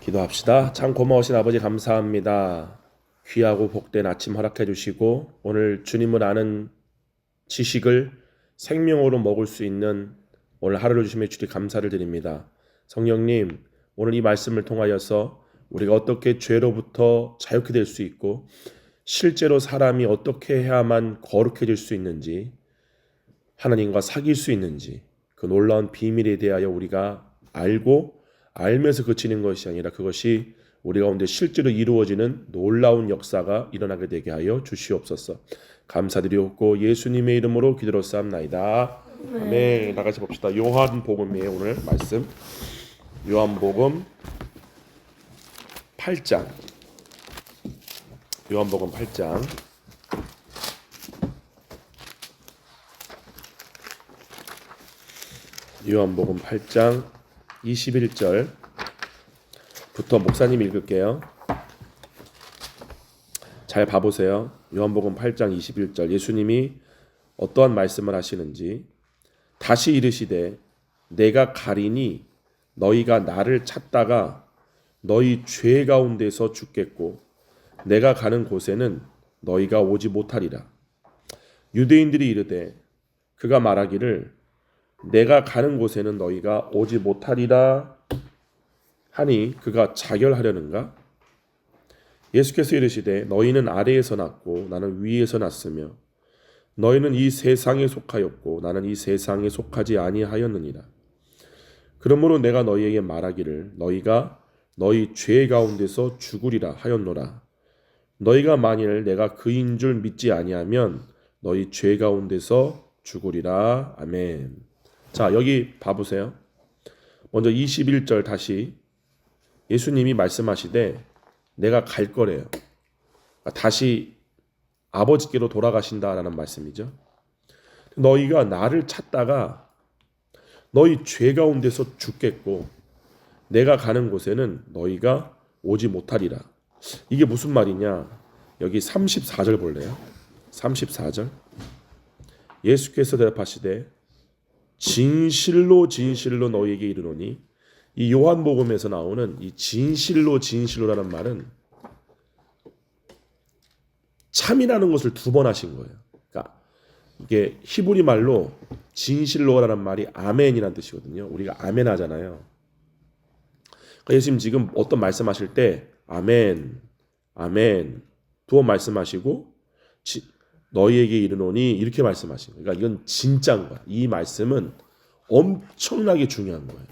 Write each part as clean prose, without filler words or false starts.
기도합시다. 참 고마우신 아버지 감사합니다. 귀하고 복된 아침 허락해 주시고 오늘 주님을 아는 지식을 생명으로 먹을 수 있는 오늘 하루를 주심에 주리 감사를 드립니다. 성령님, 오늘 이 말씀을 통하여서 우리가 어떻게 죄로부터 자유케 될 수 있고 실제로 사람이 어떻게 해야만 거룩해질 수 있는지, 하나님과 사귈 수 있는지 그 놀라운 비밀에 대하여 우리가 알면서 그치는 것이 아니라 그것이 우리 가운데 실제로 이루어지는 놀라운 역사가 일어나게 되게 하여 주시옵소서. 감사드리옵고 예수님의 이름으로 기도로싸움나이다. 아멘. 나같이 봅시다. 요한복음이에요. 오늘 말씀 요한복음 8장. 요한복음 8장 요한복음 8장 21절부터 목사님 읽을게요. 잘 봐보세요. 요한복음 8장 21절 예수님이 어떠한 말씀을 하시는지. 다시 이르시되 내가 가리니 너희가 나를 찾다가 너희 죄 가운데서 죽겠고 내가 가는 곳에는 너희가 오지 못하리라. 유대인들이 이르되 그가 말하기를 내가 가는 곳에는 너희가 오지 못하리라 하니 그가 자결하려는가? 예수께서 이르시되 너희는 아래에서 났고 나는 위에서 났으며 너희는 이 세상에 속하였고 나는 이 세상에 속하지 아니하였느니라. 그러므로 내가 너희에게 말하기를 너희가 너희 죄 가운데서 죽으리라 하였노라. 너희가 만일 내가 그인 줄 믿지 아니하면 너희 죄 가운데서 죽으리라. 아멘. 자, 여기 봐보세요. 먼저 21절 다시 예수님이 말씀하시되 내가 갈 거래요. 다시 아버지께로 돌아가신다라는 말씀이죠. 너희가 나를 찾다가 너희 죄 가운데서 죽겠고 내가 가는 곳에는 너희가 오지 못하리라. 이게 무슨 말이냐? 여기 34절 볼래요? 34절 예수께서 대답하시되 진실로 진실로 너희에게 이르노니. 이 요한복음에서 나오는 이 진실로라는 말은 참이라는 것을 두 번 하신 거예요. 그러니까 이게 히브리 말로 진실로라는 말이 아멘이라는 뜻이거든요. 우리가 아멘 하잖아요. 그러니까 예수님 지금 어떤 말씀하실 때 아멘, 아멘 두 번 말씀하시고 너희에게 이르노니 이렇게 말씀하신 거예요. 그러니까 이건 진짜인 거야. 이 말씀은 엄청나게 중요한 거예요.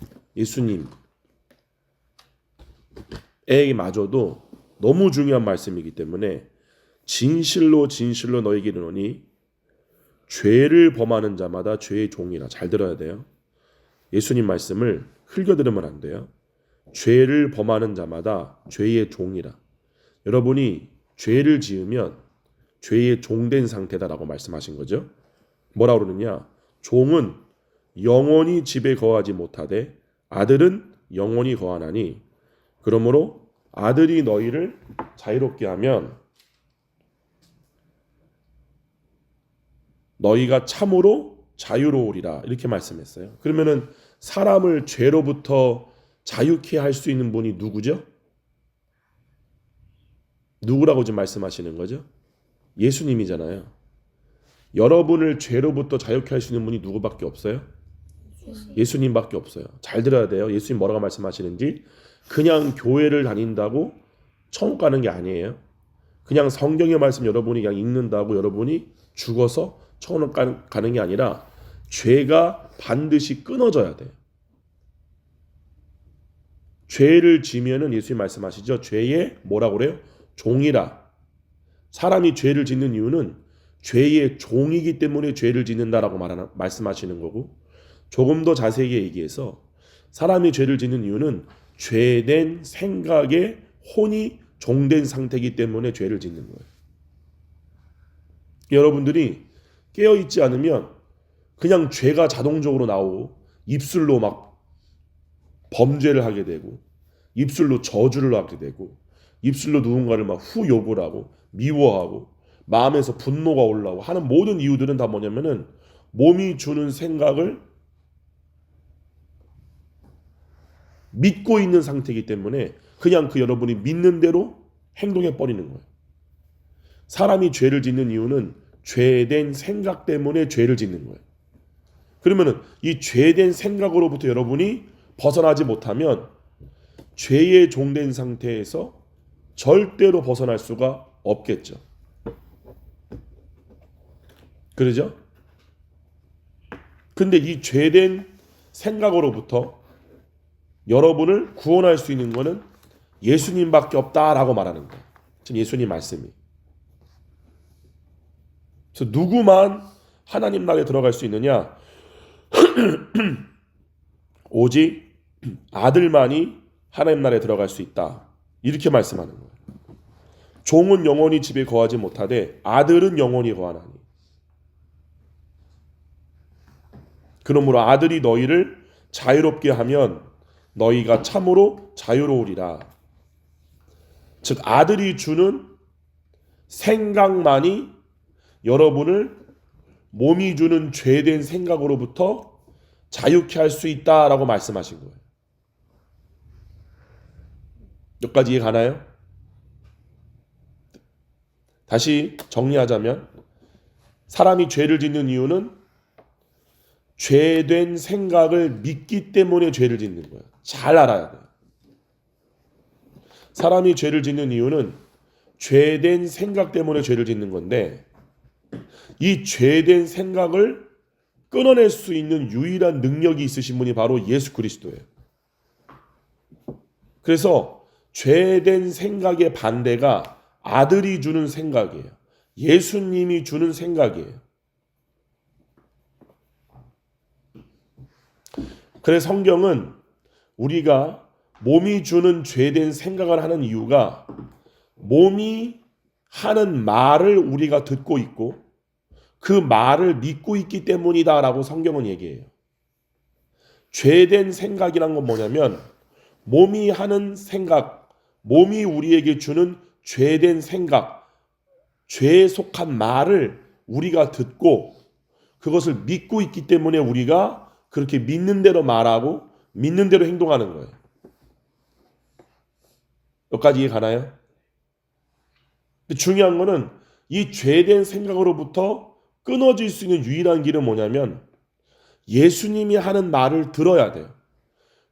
예수님에게마저도 너무 중요한 말씀이기 때문에 진실로 너희에게 이르노니 죄를 범하는 자마다 죄의 종이라. 잘 들어야 돼요. 예수님 말씀을 흘겨들으면 안 돼요. 죄를 범하는 자마다 죄의 종이라. 여러분이 죄를 지으면 죄의 종된 상태다라고 말씀하신 거죠. 뭐라고 그러느냐? 종은 영원히 집에 거하지 못하되 아들은 영원히 거하나니 그러므로 아들이 너희를 자유롭게 하면 너희가 참으로 자유로우리라. 이렇게 말씀했어요. 그러면은 사람을 죄로부터 자유케 할 수 있는 분이 누구죠? 누구라고 지금 말씀하시는 거죠? 예수님이잖아요. 여러분을 죄로부터 자유케 할 수 있는 분이 누구밖에 없어요? 예수님밖에 없어요. 잘 들어야 돼요. 예수님 뭐라고 말씀하시는지. 그냥 교회를 다닌다고 천국 가는 게 아니에요. 그냥 성경의 말씀 여러분이 그냥 읽는다고 여러분이 죽어서 천국 가는 게 아니라 죄가 반드시 끊어져야 돼요. 죄를 지면은 예수님 말씀하시죠. 죄의 뭐라고 그래요? 종이라. 사람이 죄를 짓는 이유는 죄의 종이기 때문에 죄를 짓는다라고 말씀하시는 거고, 조금 더 자세히 얘기해서 사람이 죄를 짓는 이유는 죄된 생각에 혼이 종된 상태이기 때문에 죄를 짓는 거예요. 여러분들이 깨어있지 않으면 그냥 죄가 자동적으로 나오고 입술로 막 범죄를 하게 되고 입술로 저주를 하게 되고 입술로 누군가를 막 후 욕을 하고 미워하고 마음에서 분노가 올라오고 하는 모든 이유들은 다 뭐냐면은 몸이 주는 생각을 믿고 있는 상태이기 때문에 그냥 그 여러분이 믿는 대로 행동해 버리는 거예요. 사람이 죄를 짓는 이유는 죄된 생각 때문에 죄를 짓는 거예요. 그러면은 이 죄된 생각으로부터 여러분이 벗어나지 못하면 죄의 종된 상태에서 절대로 벗어날 수가 없겠죠. 그러죠? 근데 이 죄된 생각으로부터 여러분을 구원할 수 있는 것은 예수님밖에 없다라고 말하는 거예요. 지금 예수님 말씀이. 그래서 누구만 하나님 나라에 들어갈 수 있느냐? 오직 아들만이 하나님 나라에 들어갈 수 있다. 이렇게 말씀하는 거예요. 종은 영원히 집에 거하지 못하되 아들은 영원히 거하나니. 그러므로 아들이 너희를 자유롭게 하면 너희가 참으로 자유로우리라. 즉 아들이 주는 생각만이 여러분을 몸이 주는 죄된 생각으로부터 자유케 할 수 있다라고 말씀하신 거예요. 여기까지 이해 가나요? 다시 정리하자면 사람이 죄를 짓는 이유는 죄된 생각을 믿기 때문에 죄를 짓는 거예요. 잘 알아야 돼요. 사람이 죄를 짓는 이유는 죄된 생각 때문에 죄를 짓는 건데 이 죄된 생각을 끊어낼 수 있는 유일한 능력이 있으신 분이 바로 예수 그리스도예요. 그래서 죄된 생각의 반대가 아들이 주는 생각이에요. 예수님이 주는 생각이에요. 그래서 성경은 우리가 몸이 주는 죄된 생각을 하는 이유가 몸이 하는 말을 우리가 듣고 있고 그 말을 믿고 있기 때문이다라고 성경은 얘기해요. 죄된 생각이란 건 뭐냐면 몸이 하는 생각, 몸이 우리에게 주는 죄된 생각, 죄에 속한 말을 우리가 듣고 그것을 믿고 있기 때문에 우리가 그렇게 믿는 대로 말하고 믿는 대로 행동하는 거예요. 여기까지 이해 가나요? 근데 중요한 거는 이 죄된 생각으로부터 끊어질 수 있는 유일한 길은 뭐냐면 예수님이 하는 말을 들어야 돼요.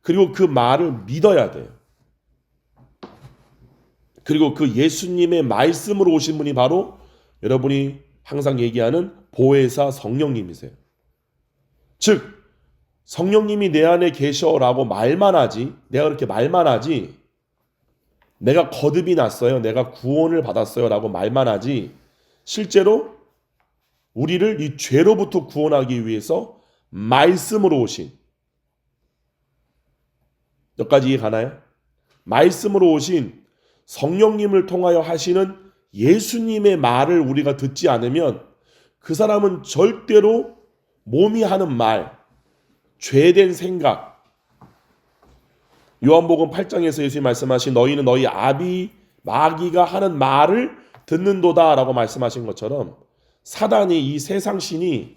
그리고 그 말을 믿어야 돼요. 그리고 그 예수님의 말씀으로 오신 분이 바로 여러분이 항상 얘기하는 보혜사 성령님이세요. 즉 성령님이 내 안에 계셔라고 말만 하지, 내가 그렇게 말만 하지, 내가 거듭이 났어요, 내가 구원을 받았어요 라고 말만 하지, 실제로 우리를 이 죄로부터 구원하기 위해서 말씀으로 오신, 여기까지 이해 가나요? 말씀으로 오신 성령님을 통하여 하시는 예수님의 말을 우리가 듣지 않으면 그 사람은 절대로 몸이 하는 말, 죄된 생각, 요한복음 8장에서 예수님이 말씀하신 너희는 너희 아비 마귀가 하는 말을 듣는도다 라고 말씀하신 것처럼 사단이, 이 세상 신이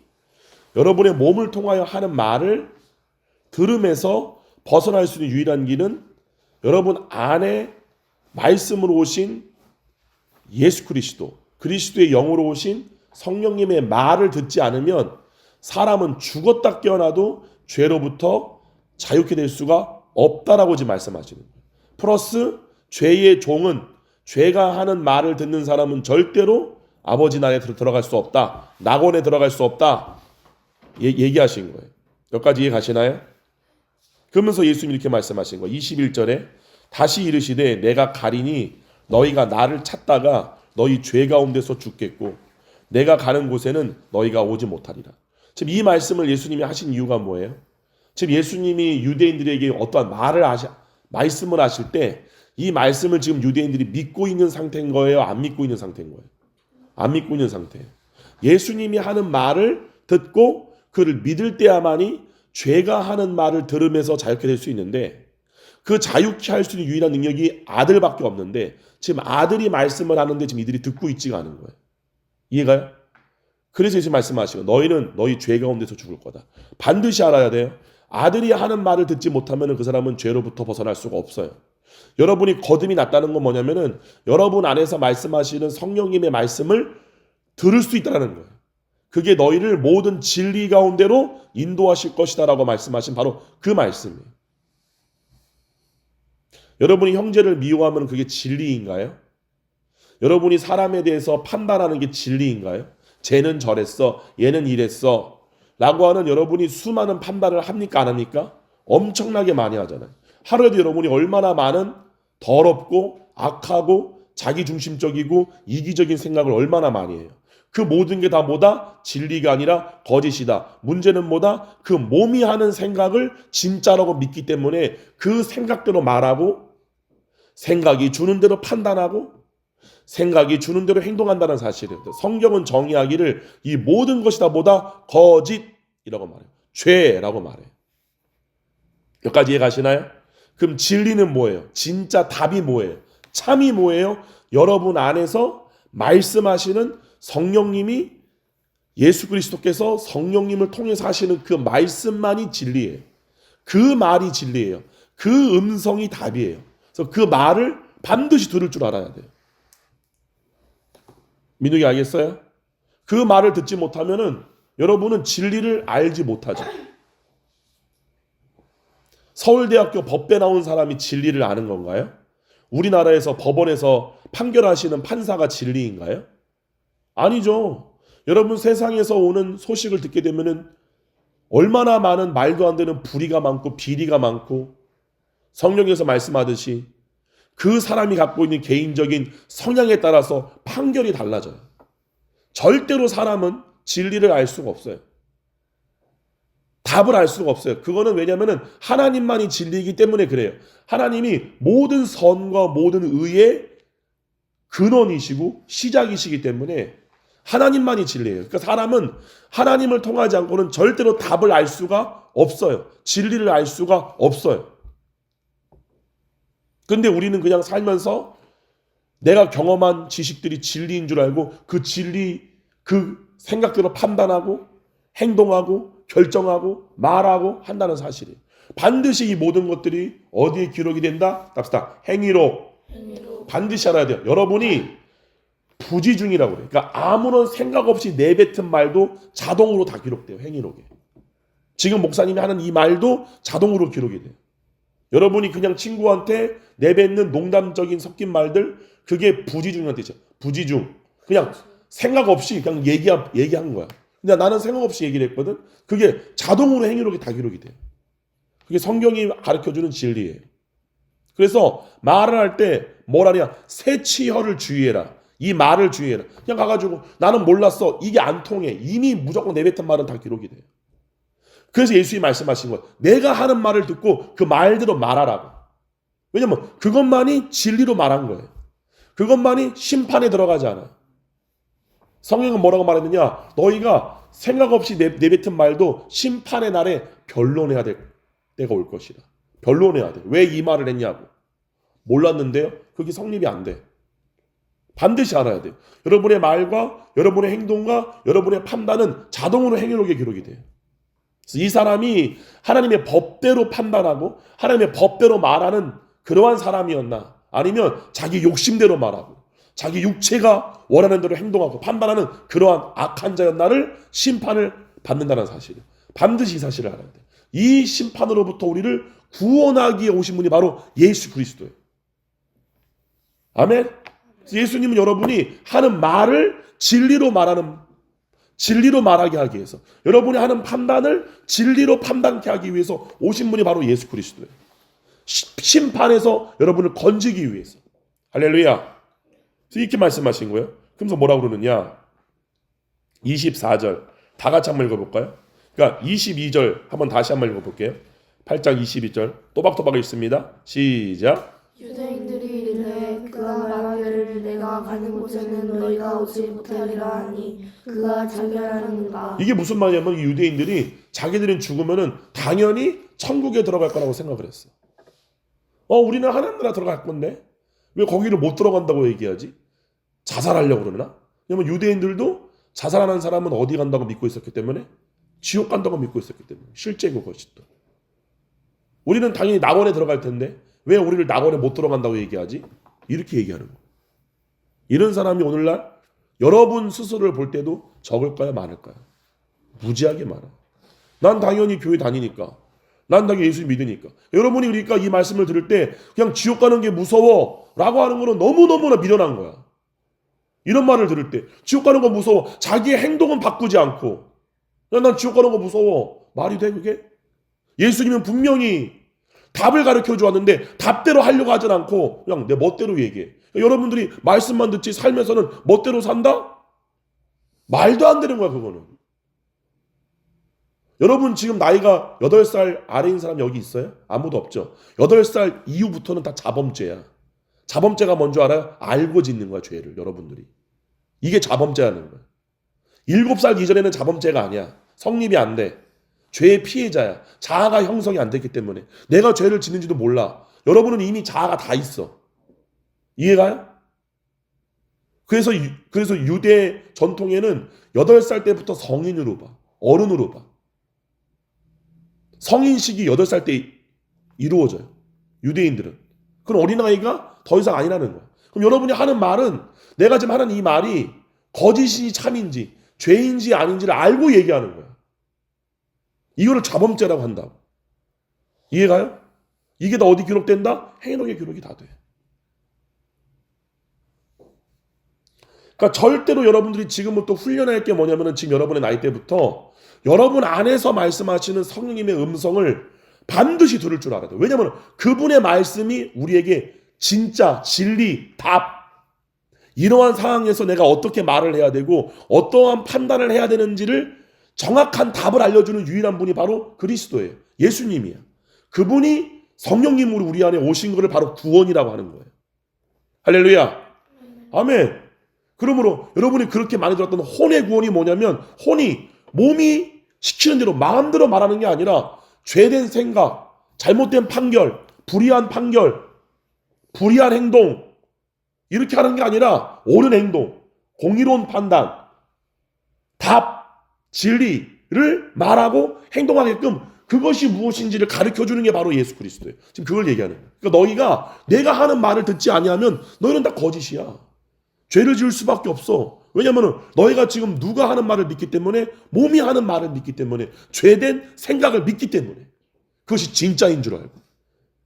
여러분의 몸을 통하여 하는 말을 들으면서 벗어날 수 있는 유일한 길은 여러분 안에 말씀으로 오신 예수 그리스도, 그리스도의 영으로 오신 성령님의 말을 듣지 않으면 사람은 죽었다 깨어나도 죄로부터 자유케 될 수가 없다라고 지금 말씀하시는 거예요. 플러스 죄의 종은, 죄가 하는 말을 듣는 사람은 절대로 아버지 나라에 들어갈 수 없다, 낙원에 들어갈 수 없다 얘기하신 거예요. 여기까지 이해 가시나요? 그러면서 예수님이 이렇게 말씀하신 거예요. 21절에 다시 이르시되 내가 가리니 너희가 나를 찾다가 너희 죄 가운데서 죽겠고 내가 가는 곳에는 너희가 오지 못하리라. 지금 이 말씀을 예수님이 하신 이유가 뭐예요? 지금 예수님이 유대인들에게 어떠한 말씀을 하실 때 이 말씀을 지금 유대인들이 믿고 있는 상태인 거예요? 안 믿고 있는 상태인 거예요? 안 믿고 있는 상태예요. 예수님이 하는 말을 듣고 그를 믿을 때야만이 죄가 하는 말을 들으면서 자유케 될 수 있는데 그 자유케 할 수 있는 유일한 능력이 아들밖에 없는데 지금 아들이 말씀을 하는데 지금 이들이 듣고 있지가 않은 거예요. 이해가요? 그래서 예수님 말씀하시고 너희는 너희 죄 가운데서 죽을 거다. 반드시 알아야 돼요. 아들이 하는 말을 듣지 못하면 그 사람은 죄로부터 벗어날 수가 없어요. 여러분이 거듭이 났다는 건 뭐냐면은 여러분 안에서 말씀하시는 성령님의 말씀을 들을 수 있다는 거예요. 그게 너희를 모든 진리 가운데로 인도하실 것이다라고 말씀하신 바로 그 말씀이에요. 여러분이 형제를 미워하면 그게 진리인가요? 여러분이 사람에 대해서 판단하는 게 진리인가요? 쟤는 저랬어, 얘는 이랬어 라고 하는 여러분이 수많은 판단을 합니까 안 합니까? 엄청나게 많이 하잖아요. 하루에도 여러분이 얼마나 많은 더럽고 악하고 자기중심적이고 이기적인 생각을 얼마나 많이 해요. 그 모든 게 다 뭐다? 진리가 아니라 거짓이다. 문제는 뭐다? 그 몸이 하는 생각을 진짜라고 믿기 때문에 그 생각대로 말하고 생각이 주는 대로 판단하고 생각이 주는 대로 행동한다는 사실이에요. 성경은 정의하기를 이 모든 것이 다 뭐다? 거짓이라고 말해요. 죄라고 말해요. 여기까지 이해가시나요? 그럼 진리는 뭐예요? 진짜 답이 뭐예요? 참이 뭐예요? 여러분 안에서 말씀하시는 성령님이 예수 그리스도께서 성령님을 통해서 하시는 그 말씀만이 진리예요. 그 말이 진리예요. 그 음성이 답이에요. 그래서 그 말을 반드시 들을 줄 알아야 돼요. 민욱이 알겠어요? 그 말을 듣지 못하면은 여러분은 진리를 알지 못하죠. 서울대학교 법대 나온 사람이 진리를 아는 건가요? 우리나라에서 법원에서 판결하시는 판사가 진리인가요? 아니죠. 여러분 세상에서 오는 소식을 듣게 되면은 얼마나 많은 말도 안 되는 불의가 많고 비리가 많고 성령에서 말씀하듯이 그 사람이 갖고 있는 개인적인 성향에 따라서 판결이 달라져요. 절대로 사람은 진리를 알 수가 없어요. 답을 알 수가 없어요. 그거는 왜냐하면 하나님만이 진리이기 때문에 그래요. 하나님이 모든 선과 모든 의의 근원이시고 시작이시기 때문에 하나님만이 진리예요. 그러니까 사람은 하나님을 통하지 않고는 절대로 답을 알 수가 없어요. 진리를 알 수가 없어요. 근데 우리는 그냥 살면서 내가 경험한 지식들이 진리인 줄 알고 그 진리, 그 생각대로 판단하고 행동하고 결정하고 말하고 한다는 사실이에요. 반드시 이 모든 것들이 어디에 기록이 된다? 답시다. 행위록. 반드시 알아야 돼요. 여러분이 부지중이라고 그래요. 그러니까 아무런 생각 없이 내뱉은 말도 자동으로 다 기록돼요. 행위록에. 지금 목사님이 하는 이 말도 자동으로 기록이 돼요. 여러분이 그냥 친구한테 내뱉는 농담적인 섞인 말들 그게 부지중이라는 뜻이죠. 부지중. 그냥 생각 없이 그냥 얘기한 거야. 근데 나는 생각 없이 얘기를 했거든. 그게 자동으로 행위록에 다 기록이 돼요. 그게 성경이 가르쳐주는 진리예요. 그래서 말을 할 때 뭐라냐? 새치혀를 주의해라. 이 말을 주의해라. 그냥 가가지고 나는 몰랐어. 이게 안 통해. 이미 무조건 내뱉은 말은 다 기록이 돼요. 그래서 예수님이 말씀하신 거예요. 내가 하는 말을 듣고 그 말대로 말하라고. 왜냐면 그것만이 진리로 말한 거예요. 그것만이 심판에 들어가지 않아요. 성경은 뭐라고 말했느냐? 너희가 생각 없이 내뱉은 말도 심판의 날에 변론해야 될 때가 올 것이다. 변론해야 돼. 왜 이 말을 했냐고. 몰랐는데요. 그게 성립이 안 돼. 반드시 알아야 돼요. 여러분의 말과 여러분의 행동과 여러분의 판단은 자동으로 행위록에 기록이 돼요. 그래서 이 사람이 하나님의 법대로 판단하고 하나님의 법대로 말하는 그러한 사람이었나? 아니면 자기 욕심대로 말하고 자기 육체가 원하는 대로 행동하고 판단하는 그러한 악한 자였나를 심판을 받는다는 사실이에요. 반드시 이 사실을 알아야 돼요. 이 심판으로부터 우리를 구원하기에 오신 분이 바로 예수 그리스도예요. 아멘. 예수님은 여러분이 하는 말을 진리로 말하게 하기 위해서 여러분이 하는 판단을 진리로 판단케 하기 위해서 오신 분이 바로 예수 그리스도예요. 심판에서 여러분을 건지기 위해서. 할렐루야. 이렇게 말씀하신 거예요. 그러면서 뭐라고 그러느냐? 24절 다 같이 한번 읽어볼까요? 그러니까 22절 한번 다시 한번 읽어볼게요. 8장 22절 또박또박 읽습니다. 시작. 유대인들이 이르되 그가 말하기를 내가 가는 곳에는 너희가 오지 못하리라 하니 그가 자결하는가. 이게 무슨 말이냐면 유대인들이 자기들은 죽으면은 당연히 천국에 들어갈 거라고 생각을 했어. 우리는 하나님 나라 들어갈 건데 왜 거기를 못 들어간다고 얘기하지? 자살하려고 그러나? 왜냐면 유대인들도 자살하는 사람은 어디 간다고 믿고 있었기 때문에 지옥 간다고 믿고 있었기 때문에 실제 그것이 또 우리는 당연히 낙원에 들어갈 텐데 왜 우리를 낙원에 못 들어간다고 얘기하지? 이렇게 얘기하는 거예요. 이런 사람이 오늘날 여러분 스스로를 볼 때도 적을까요, 많을까요? 무지하게 많아. 난 당연히 교회 다니니까. 난 당연히 예수 믿으니까. 여러분이 그러니까 이 말씀을 들을 때 그냥 지옥 가는 게 무서워 라고 하는 거는 너무너무나 미련한 거야. 이런 말을 들을 때 지옥 가는 거 무서워. 자기의 행동은 바꾸지 않고 야, 난 지옥 가는 거 무서워. 말이 돼 그게? 예수님은 분명히 답을 가르쳐 주었는데 답대로 하려고 하진 않고 그냥 내 멋대로 얘기해. 여러분들이 말씀만 듣지 살면서는 멋대로 산다? 말도 안 되는 거야 그거는. 여러분 지금 나이가 8살 아래인 사람 여기 있어요? 아무도 없죠. 8살 이후부터는 다 자범죄야. 자범죄가 뭔지 알아요? 알고 짓는 거야 죄를 여러분들이. 이게 자범죄라는 거야. 7살 이전에는 자범죄가 아니야. 성립이 안 돼. 죄의 피해자야. 자아가 형성이 안 됐기 때문에. 내가 죄를 짓는지도 몰라. 여러분은 이미 자아가 다 있어. 이해가요? 그래서 유대 전통에는 8살 때부터 성인으로 봐. 어른으로 봐. 성인식이 8살 때 이루어져요. 유대인들은. 그럼 어린아이가 더 이상 아니라는 거야. 그럼 여러분이 하는 말은 내가 지금 하는 이 말이 거짓인지 참인지 죄인지 아닌지를 알고 얘기하는 거야. 이거를 자범죄라고 한다고. 이해가요? 이게 다 어디 기록된다? 행위록에 기록이 다 돼. 그러니까 절대로 여러분들이 지금부터 훈련할 게 뭐냐면은 지금 여러분의 나이 때부터 여러분 안에서 말씀하시는 성령님의 음성을 반드시 들을 줄 알아야 돼. 왜냐하면 그분의 말씀이 우리에게 진짜 진리, 답 이러한 상황에서 내가 어떻게 말을 해야 되고 어떠한 판단을 해야 되는지를 정확한 답을 알려주는 유일한 분이 바로 그리스도예요. 예수님이야. 그분이 성령님으로 우리 안에 오신 것을 바로 구원이라고 하는 거예요. 할렐루야. 아멘. 그러므로 여러분이 그렇게 많이 들었던 혼의 구원이 뭐냐면 혼이 몸이 시키는 대로 마음대로 말하는 게 아니라 죄된 생각, 잘못된 판결, 불의한 행동 이렇게 하는 게 아니라 옳은 행동, 공의로운 판단, 답, 진리를 말하고 행동하게끔 그것이 무엇인지를 가르쳐주는 게 바로 예수 그리스도예요. 지금 그걸 얘기하는 거예요. 그러니까 너희가 내가 하는 말을 듣지 아니하면 너희는 다 거짓이야. 죄를 지을 수밖에 없어. 왜냐하면 너희가 지금 누가 하는 말을 믿기 때문에 몸이 하는 말을 믿기 때문에 죄된 생각을 믿기 때문에 그것이 진짜인 줄 알고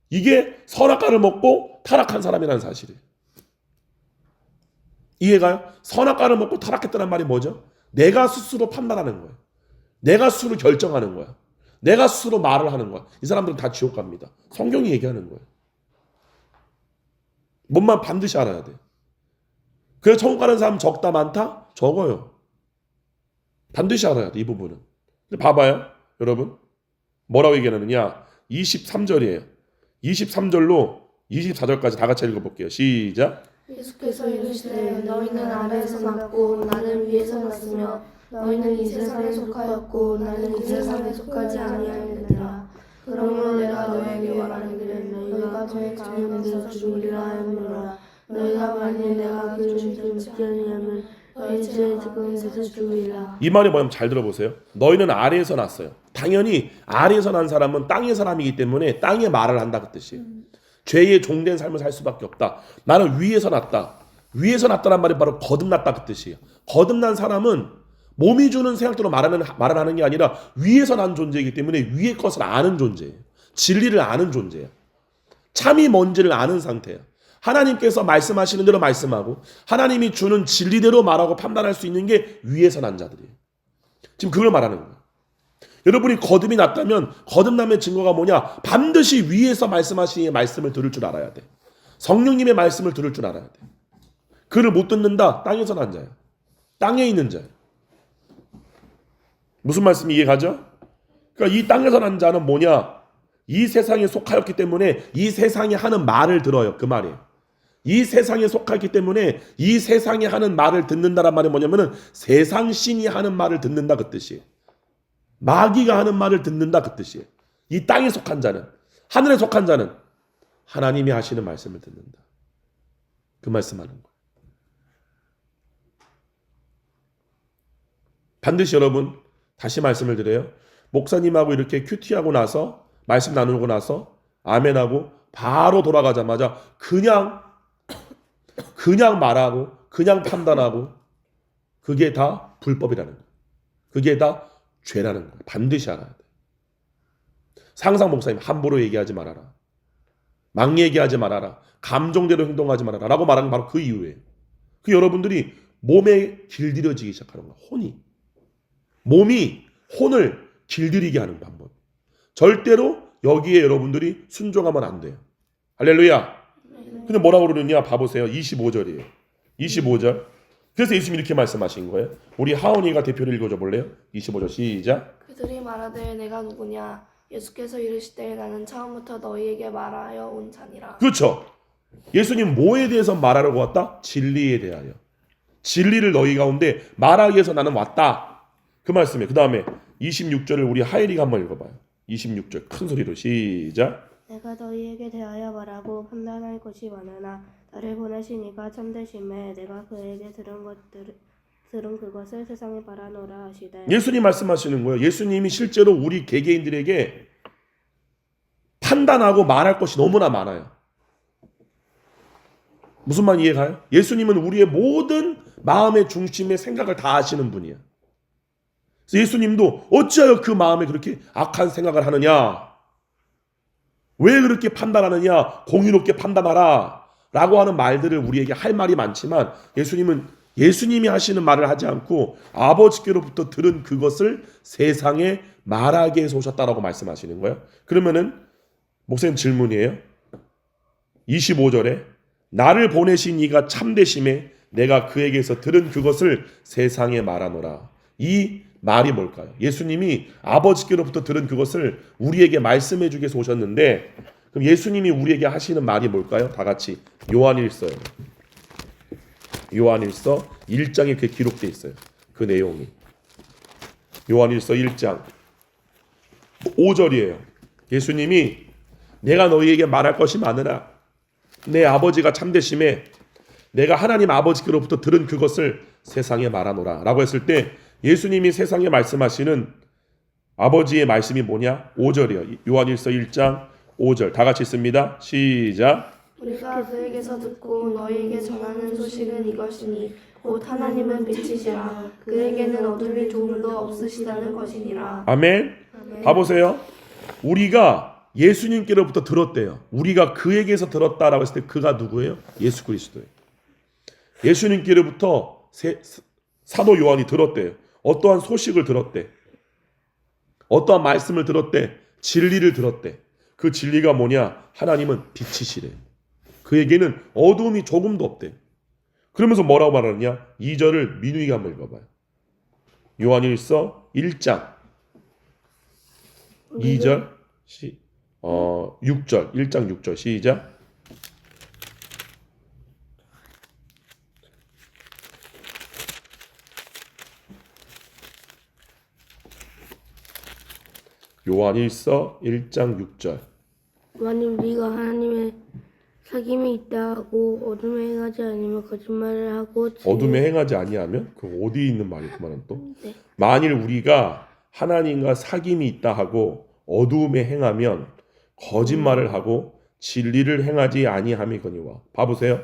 이게 선악과를 먹고 타락한 사람이라는 사실이에요. 이해가요? 선악과를 먹고 타락했다는 말이 뭐죠? 내가 스스로 판단하는 거예요. 내가 스스로 결정하는 거야. 내가 스스로 말을 하는 거야. 이 사람들은 다 지옥 갑니다. 성경이 얘기하는 거예요. 뭔만 반드시 알아야 돼. 그래서 천국 가는 사람 적다 많다? 적어요. 반드시 알아야 돼 이 부분은. 근데 봐봐요 여러분. 뭐라고 얘기하느냐 23절이에요. 23절로 24절까지 다 같이 읽어볼게요. 시작. 예수께서 이르시되 너희는 아래에서 났고 나는 위에서 났으며 너희는 이 세상에 속하였고 나는 이 세상에 속하지 아니하였느니라. 그러므로 내가 너희에게 말하기를 너희가 저의 장염에서 죽으리라 하였노라. 너희가 만일 내가 그 주를 지지 아니하면 너희 죄의 지금에서 죽으리라. 이 말이 뭐냐면 잘 들어보세요. 너희는 아래에서 났어요. 당연히 아래에서 난 사람은 땅의 사람이기 때문에 땅의 말을 한다 그 뜻이에요. 죄의 종된 삶을 살 수밖에 없다. 나는 위에서 났다. 위에서 났다는 말이 바로 거듭났다 그 뜻이에요. 거듭난 사람은 몸이 주는 생각대로 말을 하는 게 아니라 위에서 난 존재이기 때문에 위의 것을 아는 존재예요. 진리를 아는 존재예요. 참이 뭔지를 아는 상태예요. 하나님께서 말씀하시는 대로 말씀하고 하나님이 주는 진리대로 말하고 판단할 수 있는 게 위에서 난 자들이에요. 지금 그걸 말하는 거예요. 여러분이 거듭이 났다면 거듭남의 증거가 뭐냐? 반드시 위에서 말씀하시는 말씀을 들을 줄 알아야 돼. 성령님의 말씀을 들을 줄 알아야 돼. 그를 못 듣는다? 땅에서 난 자예요. 땅에 있는 자예요. 무슨 말씀이 이해가죠? 그러니까 이 땅에서 난 자는 뭐냐? 이 세상에 속하였기 때문에 이 세상이 하는 말을 들어요. 그 말이에요. 이 세상에 속하기 때문에 이 세상이 하는 말을 듣는다란 말이 뭐냐면은 세상 신이 하는 말을 듣는다 그 뜻이에요. 마귀가 하는 말을 듣는다 그 뜻이에요. 이 땅에 속한 자는 하늘에 속한 자는 하나님이 하시는 말씀을 듣는다. 그 말씀하는 거예요. 반드시 여러분 다시 말씀을 드려요. 목사님하고 이렇게 큐티하고 나서 말씀 나누고 나서 아멘하고 바로 돌아가자마자 그냥 말하고 그냥 판단하고 그게 다 불법이라는 거예요. 그게 다 죄라는 거예요. 반드시 알아야 돼. 상상 목사님 함부로 얘기하지 말아라. 막 얘기하지 말아라. 감정대로 행동하지 말아라. 라고 말하는 바로 그 이유예요. 그 여러분들이 몸에 길들여지기 시작하는 거예요. 몸이 혼을 길들이게 하는 방법. 절대로 여기에 여러분들이 순종하면 안 돼요. 할렐루야. 근데 뭐라고 그러느냐 봐보세요. 25절이에요. 25절. 그래서 예수님이 이렇게 말씀하신 거예요. 우리 하은이가 대표를 읽어줘 볼래요? 25절 시작. 그들이 말하되 내가 누구냐? 예수께서 이르시되 나는 처음부터 너희에게 말하여 온 자니라. 그렇죠. 예수님 뭐에 대해서 말하려고 왔다? 진리에 대하여. 진리를 너희 가운데 말하기 위해서 나는 왔다. 그 말씀이에요. 그 다음에 26절을 우리 하엘이가 한번 읽어봐요. 26절 큰 소리로 시작. 내가 너희에게 대하여 말하고 판단할 것이 많으나 나를 보내신 이가 참되심에 내가 그에게 들은 그것을 세상에 말하노라 하시되. 예수님 말씀하시는 거예요. 예수님이 실제로 우리 개개인들에게 판단하고 말할 것이 너무나 많아요. 무슨 말 이해가요? 예수님은 우리의 모든 마음의 중심의 생각을 다 아시는 분이에요. 그래서 예수님도 어찌하여 그 마음에 그렇게 악한 생각을 하느냐? 왜 그렇게 판단하느냐? 공의롭게 판단하라 라고 하는 말들을 우리에게 할 말이 많지만 예수님은 예수님이 하시는 말을 하지 않고 아버지께로부터 들은 그것을 세상에 말하게 해서 오셨다라고 말씀하시는 거예요. 그러면은 목사님 질문이에요. 25절에 나를 보내신 이가 참되심에 내가 그에게서 들은 그것을 세상에 말하노라. 이 말이 뭘까요? 예수님이 아버지께로부터 들은 그것을 우리에게 말씀해 주기 위해서 오셨는데 그럼 예수님이 우리에게 하시는 말이 뭘까요? 다 같이 요한일서예요. 요한일서 1장에 그게 기록되어 있어요. 그 내용이. 요한일서 1장 5절이에요. 예수님이 내가 너희에게 말할 것이 많으나 내 아버지가 참되심에 내가 하나님 아버지께로부터 들은 그것을 세상에 말하노라 라고 했을 때 예수님이 세상에 말씀하시는 아버지의 말씀이 뭐냐? 5절이요. 요한일서 1장 5절 다 같이 읽습니다. 시작. 우리가 그에게서 듣고 너희에게 전하는 소식은 이것이니 곧 하나님은 빛이시라 그에게는 어둠이 조금도 없으시다는 것이니라. 아멘. 봐보세요. 우리가 예수님께로부터 들었대요. 우리가 그에게서 들었다라고 했을 때 그가 누구예요? 예수 그리스도예요. 예수님께로부터 사도 요한이 들었대요. 어떠한 소식을 들었대. 어떠한 말씀을 들었대. 진리를 들었대. 그 진리가 뭐냐? 하나님은 빛이시래. 그에게는 어두움이 조금도 없대. 그러면서 뭐라고 말하느냐? 2절을 민우이가 한번 읽어봐요. 요한일서 1장 2절 6절 1장 6절 시작. 요한일서 1장 6절. 만일 우리가 하나님의 사귐이 있다 하고 어둠에 행하지 않으면 거짓말을 하고 어둠에 행하지 아니하면 그 어디에 있는 말이 그 말은 또 네. 만일 우리가 하나님과 사귐이 있다 하고 어두움에 행하면 거짓말을 하고 진리를 행하지 아니함이거니와. 봐보세요.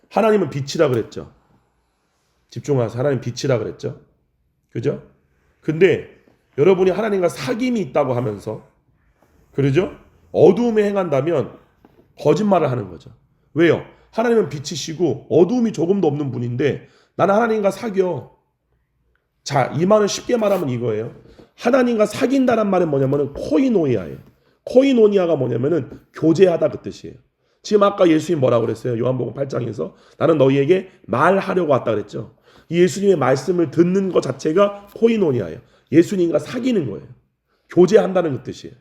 하나님은 빛이라 그랬죠. 집중하세요. 하나님 빛이라 그랬죠. 그죠? 근데 여러분이 하나님과 사귐이 있다고 하면서 그러죠? 어두움에 행한다면 거짓말을 하는 거죠. 왜요? 하나님은 빛이시고 어두움이 조금도 없는 분인데 나는 하나님과 사귀어. 자, 이 말은 쉽게 말하면 이거예요. 하나님과 사귄다는 말은 뭐냐면은 코이노니아예요. 코이노니아가 뭐냐면은 교제하다 그 뜻이에요. 지금 아까 예수님 뭐라고 그랬어요? 요한복음 8장에서 나는 너희에게 말하려고 왔다 그랬죠. 이 예수님의 말씀을 듣는 것 자체가 코이노니아예요. 예수님과 사귀는 거예요. 교제한다는 그 뜻이에요.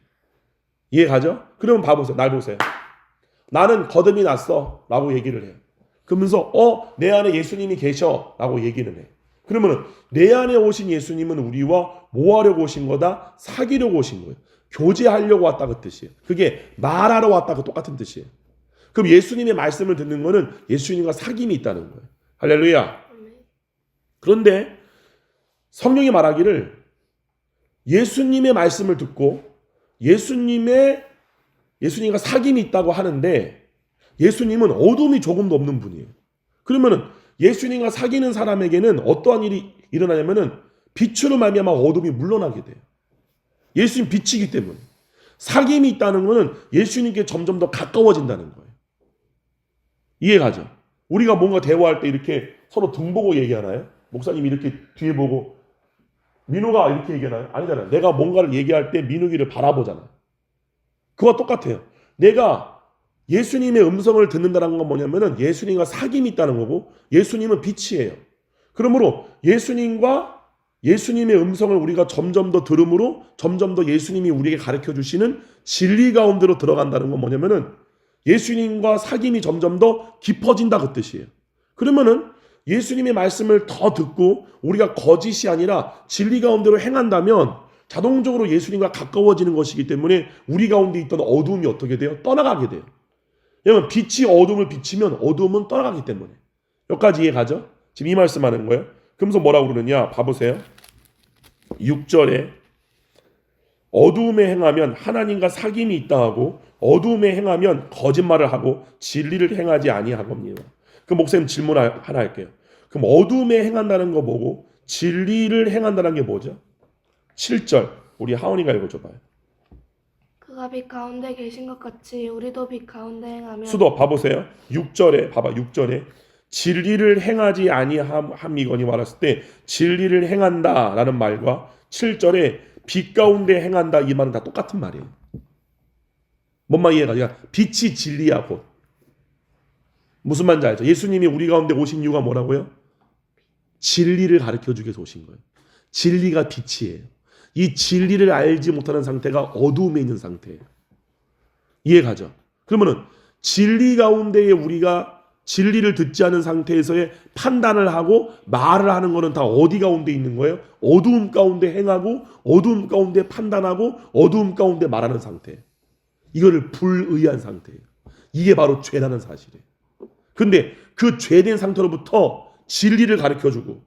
이해가죠? 그러면 봐보세요. 날 보세요. 나는 거듭이 났어 라고 얘기를 해요. 그러면서 내 안에 예수님이 계셔 라고 얘기를 해. 그러면 내 안에 오신 예수님은 우리와 뭐 하려고 오신 거다? 사귀려고 오신 거예요. 교제하려고 왔다 그 뜻이에요. 그게 말하러 왔다 그 똑같은 뜻이에요. 그럼 예수님의 말씀을 듣는 거는 예수님과 사귐이 있다는 거예요. 할렐루야. 그런데 성령이 말하기를 예수님의 말씀을 듣고 예수님의 예수님과 사귐이 있다고 하는데 예수님은 어둠이 조금도 없는 분이에요. 그러면은 예수님과 사귀는 사람에게는 어떠한 일이 일어나냐면은 빛으로 말미암아 어둠이 물러나게 돼요. 예수님 빛이기 때문에. 사귐이 있다는 것은 예수님께 점점 더 가까워진다는 거예요. 이해가죠? 우리가 뭔가 대화할 때 이렇게 서로 등 보고 얘기하나요? 목사님 이렇게 뒤에 보고 민우가 이렇게 얘기하나요? 아니잖아요. 내가 뭔가를 얘기할 때 민우기를 바라보잖아요. 그와 똑같아요. 내가 예수님의 음성을 듣는다는 건 뭐냐면은 예수님과 사귐이 있다는 거고 예수님은 빛이에요. 그러므로 예수님과 예수님의 음성을 우리가 점점 더 들음으로 점점 더 예수님이 우리에게 가르쳐 주시는 진리 가운데로 들어간다는 건 뭐냐면은 예수님과 사귐이 점점 더 깊어진다 그 뜻이에요. 그러면은 예수님의 말씀을 더 듣고 우리가 거짓이 아니라 진리 가운데로 행한다면 자동적으로 예수님과 가까워지는 것이기 때문에 우리 가운데 있던 어두움이 어떻게 돼요? 떠나가게 돼요. 왜냐하면 빛이 어둠을 비치면 어둠은 떠나가기 때문에. 여기까지 이해가죠? 지금 이 말씀하는 거예요. 그러면서 뭐라고 그러느냐? 봐보세요. 6절에 어두움에 행하면 하나님과 사귐이 있다 하고 어두움에 행하면 거짓말을 하고 진리를 행하지 아니하겁니다. 그 목사님 질문 하나 할게요. 그럼 어두움에 행한다는 거 뭐고 진리를 행한다는 게 뭐죠? 7절 우리 하원이가 읽어줘봐요. 그가 빛 가운데 계신 것 같이 우리도 빛 가운데 행하면 수도 봐보세요. 6절에 봐봐. 6절에 진리를 행하지 아니함이거니 말했을 때 진리를 행한다라는 말과 7절에 빛 가운데 행한다 이 말은 다 똑같은 말이에요. 뭔 말 이해가? 그러니까 빛이 진리야 곧. 무슨 말인지 알죠? 예수님이 우리 가운데 오신 이유가 뭐라고요? 진리를 가르쳐주기 위해서 오신 거예요. 진리가 빛이에요. 이 진리를 알지 못하는 상태가 어두움에 있는 상태예요. 이해가죠? 그러면은 진리 가운데에 우리가 진리를 듣지 않은 상태에서의 판단을 하고 말을 하는 거는 다 어디 가운데 있는 거예요? 어두움 가운데 행하고 어두움 가운데 판단하고 어두움 가운데 말하는 상태. 이거를 불의한 상태예요. 이게 바로 죄라는 사실이에요. 근데 그 죄된 상태로부터 진리를 가르쳐주고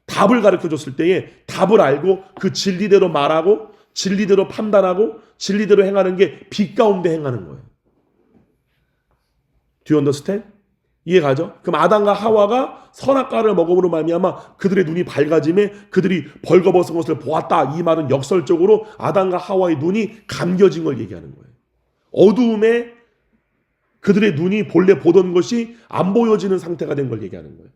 답을 가르쳐줬을 때에 답을 알고 그 진리대로 말하고 진리대로 판단하고 진리대로 행하는 게 빛 가운데 행하는 거예요. Do you understand? 이해가죠? 그럼 아담과 하와가 선악과를 먹음으로 말미암아 그들의 눈이 밝아짐에 그들이 벌거벗은 것을 보았다. 이 말은 역설적으로 아담과 하와의 눈이 감겨진 걸 얘기하는 거예요. 어두움에 그들의 눈이 본래 보던 것이 안 보여지는 상태가 된 걸 얘기하는 거예요.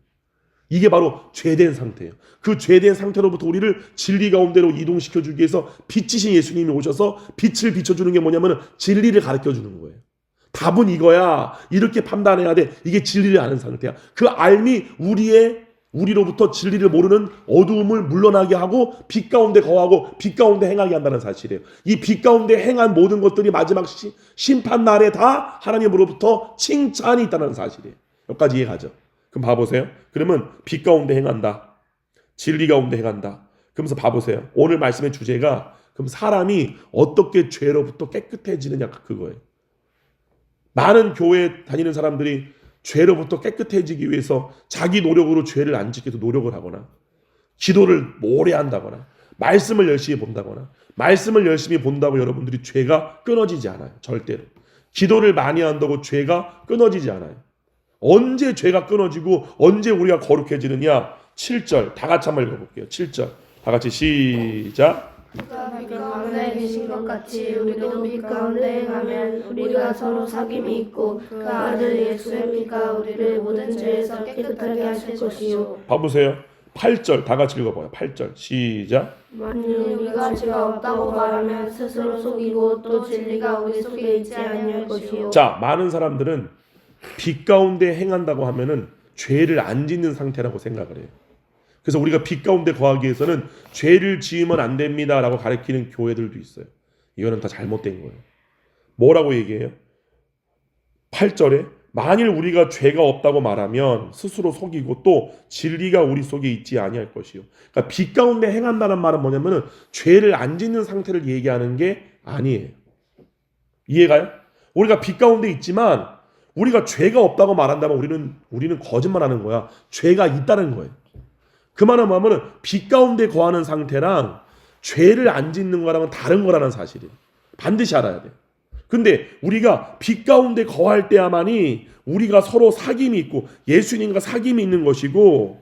이게 바로 죄된 상태예요. 그 죄된 상태로부터 우리를 진리 가운데로 이동시켜주기 위해서 빛이신 예수님이 오셔서 빛을 비춰주는 게 뭐냐면 진리를 가르쳐주는 거예요. 답은 이거야. 이렇게 판단해야 돼. 이게 진리를 아는 상태야. 그 알미 우리로부터 진리를 모르는 어두움을 물러나게 하고 빛 가운데 거하고 빛 가운데 행하게 한다는 사실이에요. 이 빛 가운데 행한 모든 것들이 마지막 심판 날에 다 하나님으로부터 칭찬이 있다는 사실이에요. 여기까지 이해가죠? 그럼 봐보세요. 그러면 빛 가운데 행한다. 진리 가운데 행한다. 그러면서 봐보세요. 오늘 말씀의 주제가 그럼 사람이 어떻게 죄로부터 깨끗해지느냐 그거예요. 많은 교회 다니는 사람들이 죄로부터 깨끗해지기 위해서 자기 노력으로 죄를 안 짓기 위해서 노력을 하거나 기도를 오래 한다거나 말씀을 열심히 본다거나 말씀을 열심히 본다고 여러분들이 죄가 끊어지지 않아요. 절대로. 기도를 많이 한다고 죄가 끊어지지 않아요. 언제 죄가 끊어지고 언제 우리가 거룩해지느냐? 7절 다 같이 한번 읽어볼게요. 7절 다 같이 시작. 그가 빛 가운데 계신 것 같이 우리도 빛 가운데 행하면 우리가 서로 사귐이 있고 그 아들 예수의 피가 우리를 모든 죄에서 깨끗하게 하실 것이요. 봐보세요. 8절 다 같이 읽어봐요. 8절 시작. 만일 우리가 죄가 없다고 말하면 스스로 속이고 또 진리가 우리 속에 있지 아니할 것이요. 자, 많은 사람들은 빛 가운데 행한다고 하면은 죄를 안 짓는 상태라고 생각을 해요. 그래서 우리가 빛 가운데 거하기 위해서는 죄를 지으면 안 됩니다라고 가르치는 교회들도 있어요. 이거는 다 잘못된 거예요. 뭐라고 얘기해요? 8절에 만일 우리가 죄가 없다고 말하면 스스로 속이고 또 진리가 우리 속에 있지 아니할 것이요. 그러니까 빛 가운데 행한다는 말은 뭐냐면은 죄를 안 짓는 상태를 얘기하는 게 아니에요. 이해가요? 우리가 빛 가운데 있지만 우리가 죄가 없다고 말한다면 우리는 거짓말하는 거야. 죄가 있다는 거예요. 그 말은 뭐냐면 빛 가운데 거하는 상태랑 죄를 안 짓는 거랑은 다른 거라는 사실이에요. 반드시 알아야 돼요. 근데 우리가 빛 가운데 거할 때야만이 우리가 서로 사귐이 있고 예수님과 사귐이 있는 것이고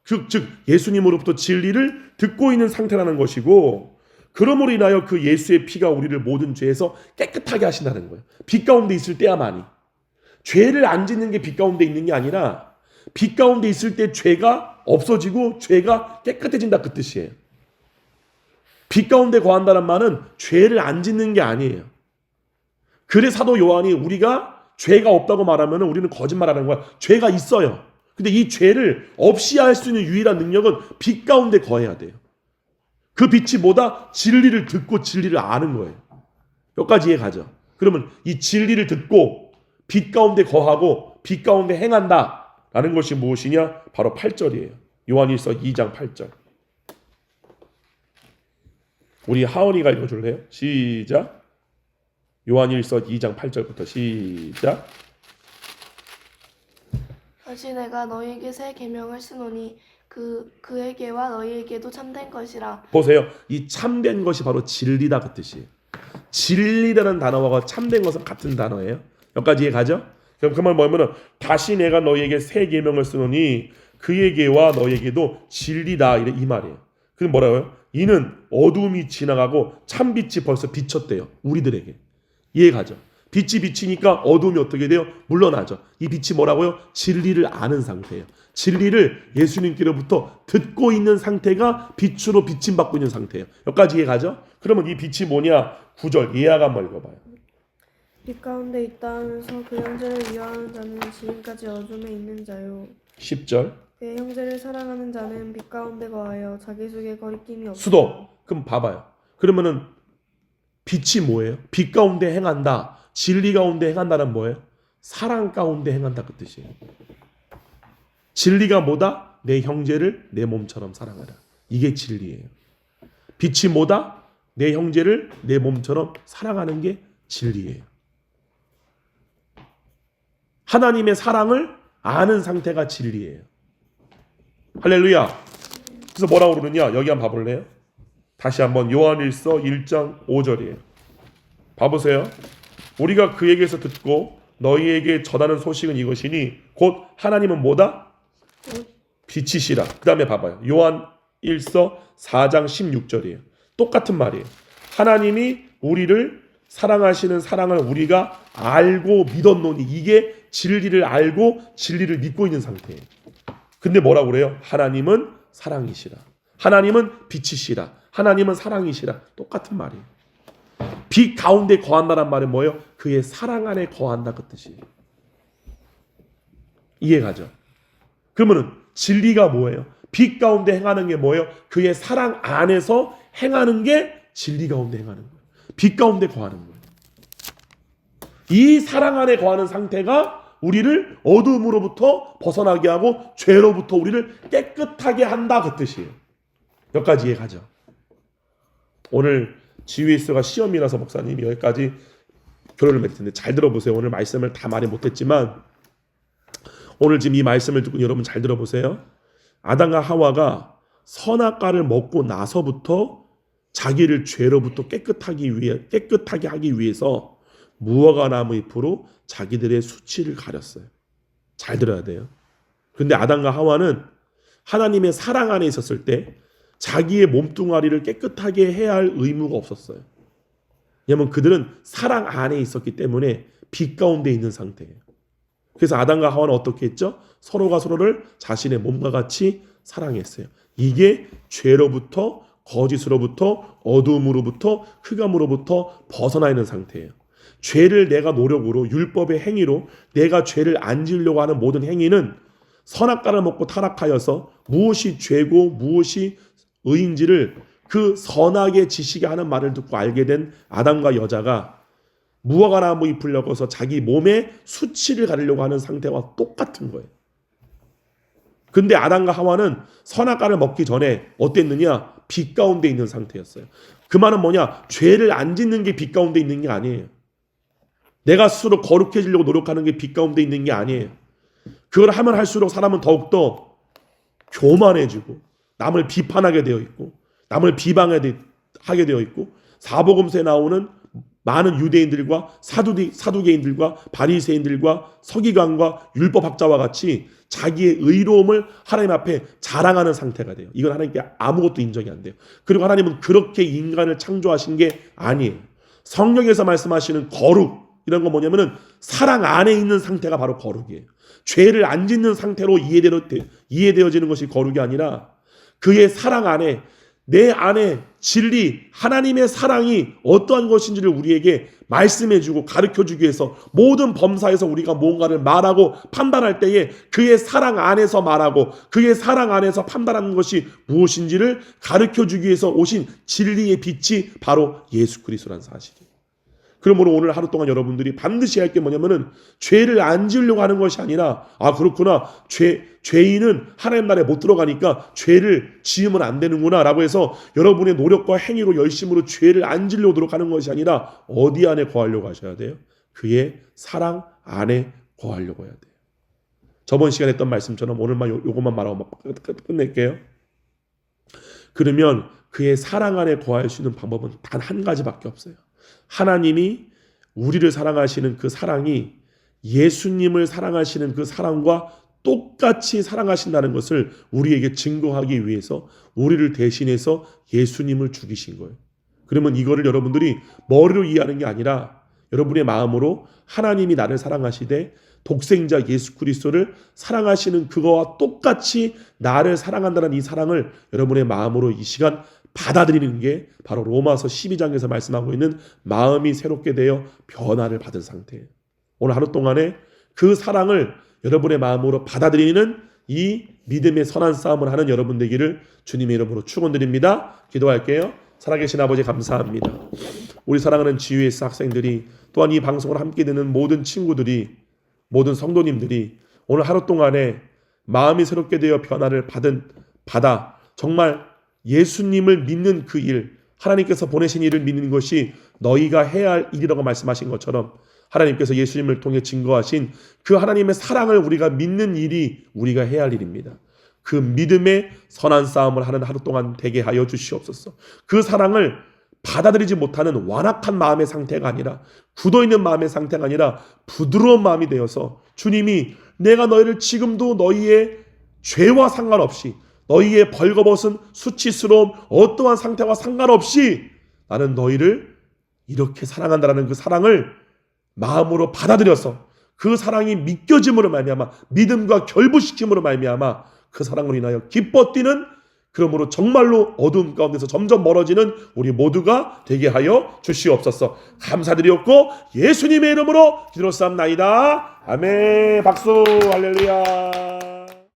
즉 예수님으로부터 진리를 듣고 있는 상태라는 것이고 그러므로 인하여 그 예수의 피가 우리를 모든 죄에서 깨끗하게 하신다는 거예요. 빛 가운데 있을 때야만이. 죄를 안 짓는 게 빛 가운데 있는 게 아니라 빛 가운데 있을 때 죄가 없어지고 죄가 깨끗해진다 그 뜻이에요. 빛 가운데 거한다는 말은 죄를 안 짓는 게 아니에요. 그래 사도 요한이 우리가 죄가 없다고 말하면 우리는 거짓말하는 거야. 죄가 있어요. 근데 이 죄를 없이 할 수 있는 유일한 능력은 빛 가운데 거해야 돼요. 그 빛이 뭐다? 진리를 듣고 진리를 아는 거예요. 여기까지 이해가죠? 그러면 이 진리를 듣고 빛 가운데 거하고 빛 가운데 행한다 라는 것이 무엇이냐? 바로 8절이에요. 요한일서 2장 8절. 우리 하은이가 읽어줄래요? 시작. 요한일서 2장 8절부터 시작. 다시 내가 너희에게 새 계명을 쓰노니 그에게와 너희에게도 참된 것이라. 보세요. 이 참된 것이 바로 진리다 그 뜻이에요. 진리라는 단어와 참된 것은 같은 단어예요. 여기까지 이해가죠? 그럼 그 말 뭐냐면 다시 내가 너희에게 새 계명을 쓰노니 그에게와 너희에게도 진리다 이 말이에요. 그럼 뭐라고요? 이는 어둠이 지나가고 참빛이 벌써 비쳤대요. 우리들에게. 이해가죠? 빛이 비치니까 어둠이 어떻게 돼요? 물러나죠. 이 빛이 뭐라고요? 진리를 아는 상태예요. 진리를 예수님께로부터 듣고 있는 상태가 빛으로 비침받고 있는 상태예요. 여기까지 이해가죠? 그러면 이 빛이 뭐냐? 9절 이해하가 한번 읽어봐요. 빛 가운데 있다 하면서 그 형제를 위하는 자는 지금까지 어둠에 있는 자요. 10절 그의 형제를 사랑하는 자는 빛 가운데 거하여 자기 속에 거리낌이 없다. 수도. 그럼 봐봐요. 그러면은 빛이 뭐예요? 빛 가운데 행한다. 진리 가운데 행한다는 뭐예요? 사랑 가운데 행한다 그 뜻이에요. 진리가 뭐다? 내 형제를 내 몸처럼 사랑하라. 이게 진리예요. 빛이 뭐다? 내 형제를 내 몸처럼 사랑하는 게 진리예요. 하나님의 사랑을 아는 상태가 진리예요. 할렐루야. 그래서 뭐라고 그러느냐? 여기 한번 봐볼래요? 다시 한번 요한일서 1장 5절이에요. 봐보세요. 우리가 그에게서 듣고 너희에게 전하는 소식은 이것이니 곧 하나님은 뭐다? 빛이시라. 그 다음에 봐봐요. 요한 1서 4장 16절이에요. 똑같은 말이에요. 하나님이 우리를 사랑하시는 사랑을 우리가 알고 믿었노니 이게 진리를 알고 진리를 믿고 있는 상태예요. 근데 뭐라고 그래요? 하나님은 사랑이시라. 하나님은 빛이시라. 하나님은 사랑이시라. 똑같은 말이에요. 빛 가운데 거한다는 말은 뭐예요? 그의 사랑 안에 거한다 그 뜻이에요. 이해가죠? 그러면은 진리가 뭐예요? 빛 가운데 행하는 게 뭐예요? 그의 사랑 안에서 행하는 게 진리 가운데 행하는 거예요. 빛 가운데 거하는 거예요. 이 사랑 안에 거하는 상태가 우리를 어둠으로부터 벗어나게 하고 죄로부터 우리를 깨끗하게 한다 그 뜻이에요. 여기까지 이해가죠? 오늘 GWS가 시험이라서 목사님이 여기까지 교련을 맺을 텐데 잘 들어보세요. 오늘 말씀을 다 말이 못했지만 오늘 지금 이 말씀을 듣고 여러분 잘 들어보세요. 아담과 하와가 선악과를 먹고 나서부터 자기를 죄로부터 깨끗하게 하기 위해서 무화과 나무 잎으로 자기들의 수치를 가렸어요. 잘 들어야 돼요. 그런데 아담과 하와는 하나님의 사랑 안에 있었을 때 자기의 몸뚱아리를 깨끗하게 해야 할 의무가 없었어요. 왜냐하면 그들은 사랑 안에 있었기 때문에 빛 가운데 있는 상태예요. 그래서 아담과 하와는 어떻게 했죠? 서로가 서로를 자신의 몸과 같이 사랑했어요. 이게 죄로부터 거짓으로부터 어두움으로부터 흑암으로부터 벗어나 있는 상태예요. 죄를 내가 노력으로 율법의 행위로 내가 죄를 안 지으려고 하는 모든 행위는 선악과를 먹고 타락하여서 무엇이 죄고 무엇이 의인지를 그 선악의 지식이 하는 말을 듣고 알게 된 아담과 여자가 무화과 나무 잎을 엮어서 자기 몸에 수치를 가리려고 하는 상태와 똑같은 거예요. 근데 아담과 하와는 선악과를 먹기 전에 어땠느냐? 빛 가운데 있는 상태였어요. 그 말은 뭐냐? 죄를 안 짓는 게 빛 가운데 있는 게 아니에요. 내가 스스로 거룩해지려고 노력하는 게 빛 가운데 있는 게 아니에요. 그걸 하면 할수록 사람은 더욱더 교만해지고 남을 비판하게 되어 있고 남을 비방하게 되어 있고 사복음서에 나오는 많은 유대인들과 사두개인들과 바리새인들과 서기관과 율법학자와 같이 자기의 의로움을 하나님 앞에 자랑하는 상태가 돼요. 이건 하나님께 아무것도 인정이 안 돼요. 그리고 하나님은 그렇게 인간을 창조하신 게 아니에요. 성경에서 말씀하시는 거룩, 이런 건 뭐냐면은 사랑 안에 있는 상태가 바로 거룩이에요. 죄를 안 짓는 상태로 이해되어지는 것이 거룩이 아니라 그의 사랑 안에, 내 안에 진리, 하나님의 사랑이 어떠한 것인지를 우리에게 말씀해주고 가르쳐주기 위해서 모든 범사에서 우리가 뭔가를 말하고 판단할 때에 그의 사랑 안에서 말하고 그의 사랑 안에서 판단하는 것이 무엇인지를 가르쳐주기 위해서 오신 진리의 빛이 바로 예수 그리스도라는 사실이에요. 그러므로 오늘 하루 동안 여러분들이 반드시 할 게 뭐냐면은 죄를 안 지으려고 하는 것이 아니라, 아 그렇구나, 죄인은 하나님 나라에 못 들어가니까 죄를 지으면 안 되는구나 라고 해서 여러분의 노력과 행위로 열심으로 죄를 안 지으려고 노력하는 것이 아니라 어디 안에 거하려고 하셔야 돼요? 그의 사랑 안에 거하려고 해야 돼요. 저번 시간에 했던 말씀처럼 오늘만 요것만 말하고 끝낼게요. 그러면 그의 사랑 안에 거할 수 있는 방법은 단 한 가지밖에 없어요. 하나님이 우리를 사랑하시는 그 사랑이 예수님을 사랑하시는 그 사랑과 똑같이 사랑하신다는 것을 우리에게 증거하기 위해서 우리를 대신해서 예수님을 죽이신 거예요. 그러면 이거를 여러분들이 머리로 이해하는 게 아니라 여러분의 마음으로 하나님이 나를 사랑하시되 독생자 예수 그리스도를 사랑하시는 그거와 똑같이 나를 사랑한다는 이 사랑을 여러분의 마음으로 이 시간 받아들이는 게 바로 로마서 12장에서 말씀하고 있는 마음이 새롭게 되어 변화를 받은 상태예요. 오늘 하루 동안에 그 사랑을 여러분의 마음으로 받아들이는 이 믿음의 선한 싸움을 하는 여러분 되기를 주님의 이름으로 축원드립니다. 기도할게요. 살아계신 아버지 감사합니다. 우리 사랑하는 GUS 학생들이 또한 이 방송을 함께 듣는 모든 친구들이, 모든 성도님들이 오늘 하루 동안에 마음이 새롭게 되어 변화를 받아 정말 예수님을 믿는 그 일, 하나님께서 보내신 일을 믿는 것이 너희가 해야 할 일이라고 말씀하신 것처럼 하나님께서 예수님을 통해 증거하신 그 하나님의 사랑을 우리가 믿는 일이 우리가 해야 할 일입니다. 그 믿음의 선한 싸움을 하는 하루 동안 되게 하여 주시옵소서. 그 사랑을 받아들이지 못하는 완악한 마음의 상태가 아니라, 굳어있는 마음의 상태가 아니라 부드러운 마음이 되어서 주님이 내가 너희를 지금도 너희의 죄와 상관없이, 너희의 벌거벗은 수치스러움 어떠한 상태와 상관없이 나는 너희를 이렇게 사랑한다라는 그 사랑을 마음으로 받아들여서 그 사랑이 믿겨짐으로 말미암아, 믿음과 결부시킴으로 말미암아 그 사랑으로 인하여 기뻐 뛰는, 그러므로 정말로 어두움 가운데서 점점 멀어지는 우리 모두가 되게 하여 주시옵소서. 감사드리옵고 예수님의 이름으로 기도로 삼나이다. 아멘. 박수. 할렐루야.